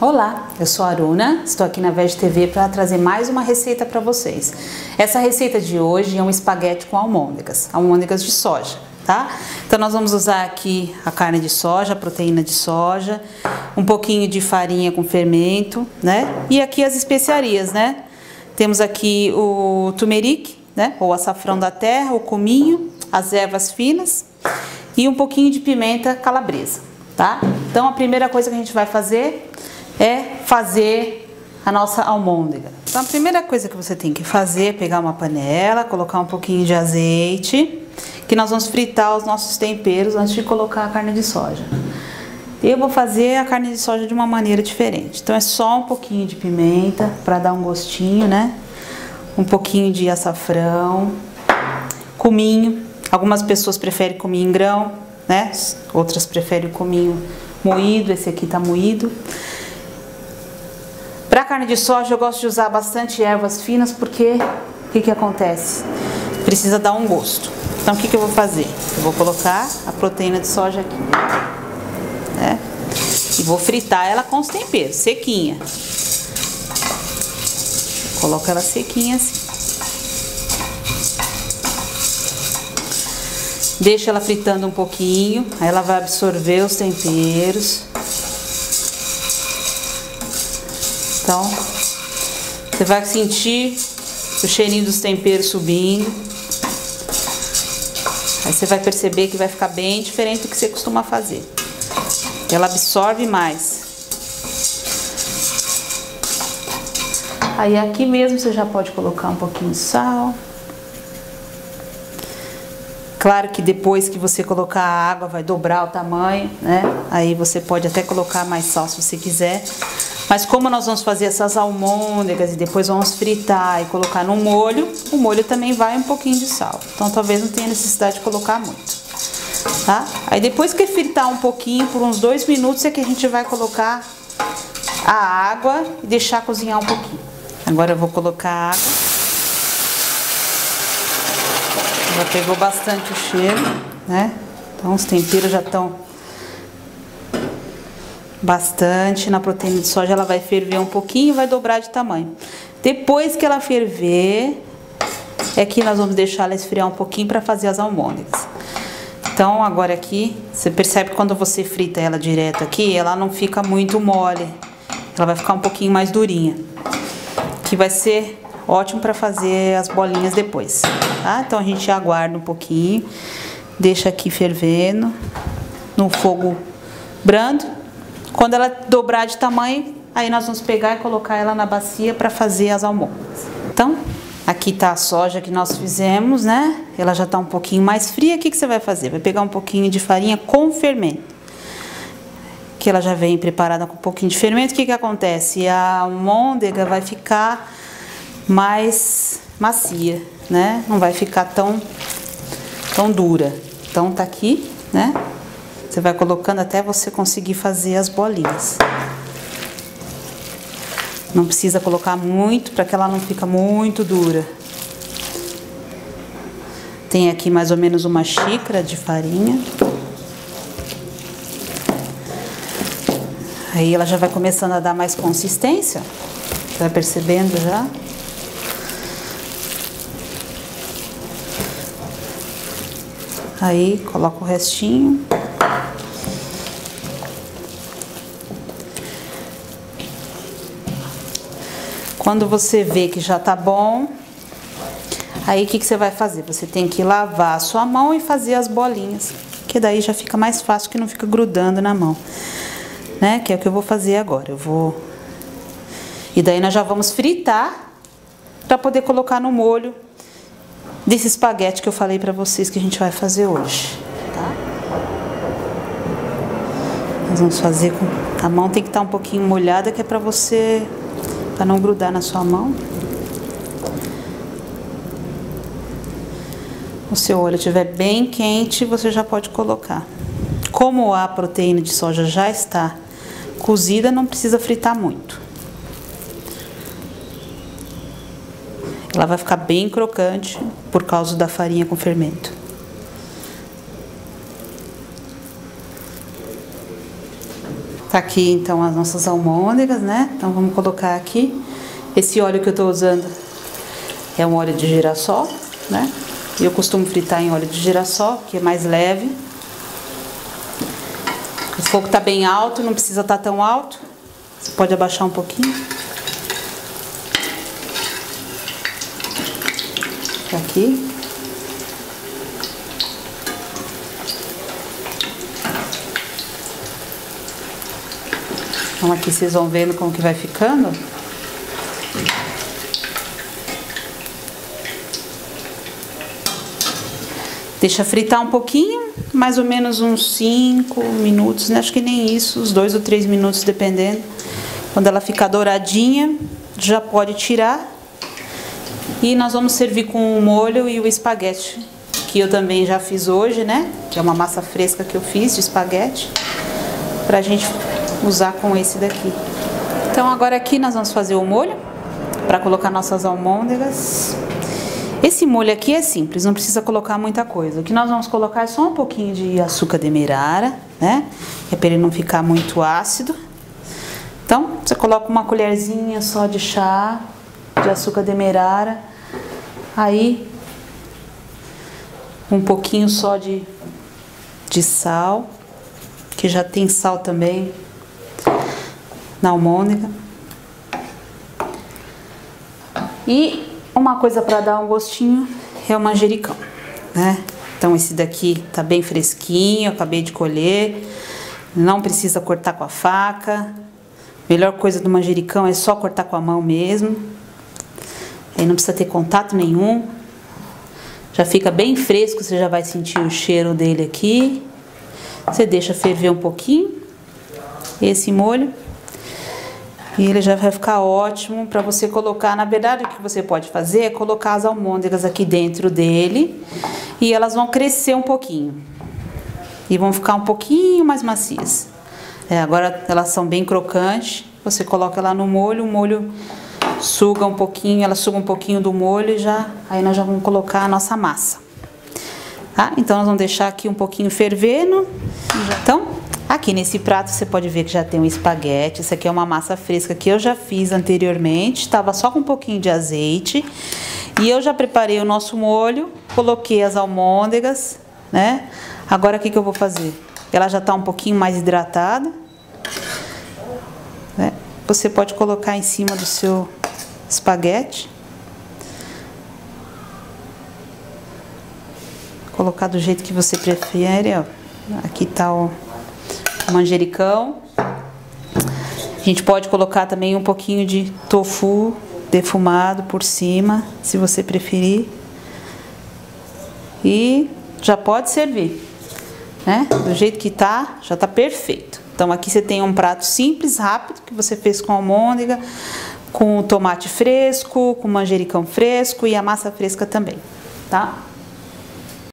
Olá, eu sou a Aruna, estou aqui na Veg TV para trazer mais uma receita para vocês. Essa receita de hoje é um espaguete com almôndegas de soja, tá? Então nós vamos usar aqui a carne de soja, a proteína de soja, um pouquinho de farinha com fermento, né? E aqui as especiarias, né? Temos aqui o turmeric, né? Ou açafrão da terra, o cominho, as ervas finas e um pouquinho de pimenta calabresa, tá? Então a primeira coisa que a gente vai fazer é fazer a nossa almôndega. Então a primeira coisa que você tem que fazer é pegar uma panela, colocar um pouquinho de azeite, que nós vamos fritar os nossos temperos antes de colocar a carne de soja. Eu vou fazer a carne de soja de uma maneira diferente. Então é só um pouquinho de pimenta para dar um gostinho, né? Um pouquinho de açafrão, cominho. Algumas pessoas preferem cominho em grão, né? Outras preferem o cominho moído, esse aqui tá moído. Para carne de soja eu gosto de usar bastante ervas finas porque o que acontece? Precisa dar um gosto. Então o que eu vou fazer? Eu vou colocar a proteína de soja aqui, né? E vou fritar ela com os temperos, sequinha. Coloco ela sequinha assim. Deixa ela fritando um pouquinho, aí ela vai absorver os temperos. Então, você vai sentir o cheirinho dos temperos subindo. Aí você vai perceber que vai ficar bem diferente do que você costuma fazer. Ela absorve mais. Aí aqui mesmo você já pode colocar um pouquinho de sal. Claro que depois que você colocar a água vai dobrar o tamanho, né? Aí você pode até colocar mais sal se você quiser. Mas como nós vamos fazer essas almôndegas e depois vamos fritar e colocar no molho, o molho também vai um pouquinho de sal. Então talvez não tenha necessidade de colocar muito, tá? Aí depois que fritar um pouquinho, por uns 2 minutos, é que a gente vai colocar a água e deixar cozinhar um pouquinho. Agora eu vou colocar a água. Já pegou bastante o cheiro, né? Então os temperos já estão bastante. Na proteína de soja ela vai ferver um pouquinho e vai dobrar de tamanho. Depois que ela ferver, é que nós vamos deixar ela esfriar um pouquinho para fazer as almôndegas. Então agora aqui, você percebe que quando você frita ela direto aqui, ela não fica muito mole. Ela vai ficar um pouquinho mais durinha. Que vai ser ótimo para fazer as bolinhas depois, tá? Então a gente aguarda um pouquinho, deixa aqui fervendo no fogo brando. Quando ela dobrar de tamanho, aí nós vamos pegar e colocar ela na bacia para fazer as almôndegas. Então, aqui tá a soja que nós fizemos, né? Ela já tá um pouquinho mais fria. O que você vai fazer? Vai pegar um pouquinho de farinha com fermento. Que ela já vem preparada com um pouquinho de fermento. O que acontece? A almôndega vai ficar mais macia, né? Não vai ficar tão dura. Então tá aqui, né? Você vai colocando até você conseguir fazer as bolinhas. Não precisa colocar muito para que ela não fique muito dura. Tem aqui mais ou menos uma xícara de farinha. Aí ela já vai começando a dar mais consistência. Você vai percebendo já? Aí coloca o restinho. Quando você vê que já tá bom, aí o que você vai fazer? Você tem que lavar a sua mão e fazer as bolinhas, que daí já fica mais fácil, que não fica grudando na mão, né? Que é o que eu vou fazer agora. E daí nós já vamos fritar para poder colocar no molho desse espaguete que eu falei para vocês que a gente vai fazer hoje, tá? Nós vamos fazer com a mão, tem que estar um pouquinho molhada, que é para não grudar na sua mão. O seu óleo estiver bem quente, você já pode colocar. Como a proteína de soja já está cozida, não precisa fritar muito. Ela vai ficar bem crocante por causa da farinha com fermento. Tá aqui então as nossas almôndegas, né? Então vamos colocar aqui. Esse óleo que eu tô usando é um óleo de girassol, né? Eu costumo fritar em óleo de girassol, que é mais leve. O fogo tá bem alto, não precisa estar tão alto. Você pode abaixar um pouquinho. Aqui. Então aqui vocês vão vendo como que vai ficando. Deixa fritar um pouquinho, mais ou menos uns 5 minutos, né? Acho que nem isso, uns 2 ou 3 minutos, dependendo. Quando ela ficar douradinha, já pode tirar. E nós vamos servir com o molho e o espaguete, que eu também já fiz hoje, né? Que é uma massa fresca que eu fiz de espaguete, pra gente usar com esse daqui. Então agora aqui nós vamos fazer o molho, pra colocar nossas almôndegas. Esse molho aqui é simples, não precisa colocar muita coisa. O que nós vamos colocar é só um pouquinho de açúcar demerara, né? Que é para ele não ficar muito ácido. Então, você coloca uma colherzinha só de chá de açúcar demerara. Aí, um pouquinho só de sal, que já tem sal também na almôndega. E uma coisa para dar um gostinho é o manjericão, né? Então esse daqui tá bem fresquinho, acabei de colher, não precisa cortar com a faca. Melhor coisa do manjericão é só cortar com a mão mesmo. Aí não precisa ter contato nenhum. Já fica bem fresco, você já vai sentir o cheiro dele aqui. Você deixa ferver um pouquinho esse molho. E ele já vai ficar ótimo para você colocar. Na verdade, o que você pode fazer é colocar as almôndegas aqui dentro dele. E elas vão crescer um pouquinho. E vão ficar um pouquinho mais macias. Agora elas são bem crocantes. Você coloca lá no molho, o molho suga um pouquinho, ela suga um pouquinho do molho e já. Aí nós já vamos colocar a nossa massa. Tá? Então nós vamos deixar aqui um pouquinho fervendo. Então, aqui nesse prato você pode ver que já tem um espaguete. Isso aqui é uma massa fresca que eu já fiz anteriormente. Estava só com um pouquinho de azeite. E eu já preparei o nosso molho. Coloquei as almôndegas, né? Agora o que eu vou fazer? Ela já está um pouquinho mais hidratada, né? Você pode colocar em cima do seu espaguete. Colocar do jeito que você prefere, ó. Aqui tá o manjericão. A gente pode colocar também um pouquinho de tofu defumado por cima, se você preferir. E já pode servir, né? Do jeito que tá, já tá perfeito. Então aqui você tem um prato simples, rápido, que você fez com almôndega, com tomate fresco, com manjericão fresco e a massa fresca também, tá?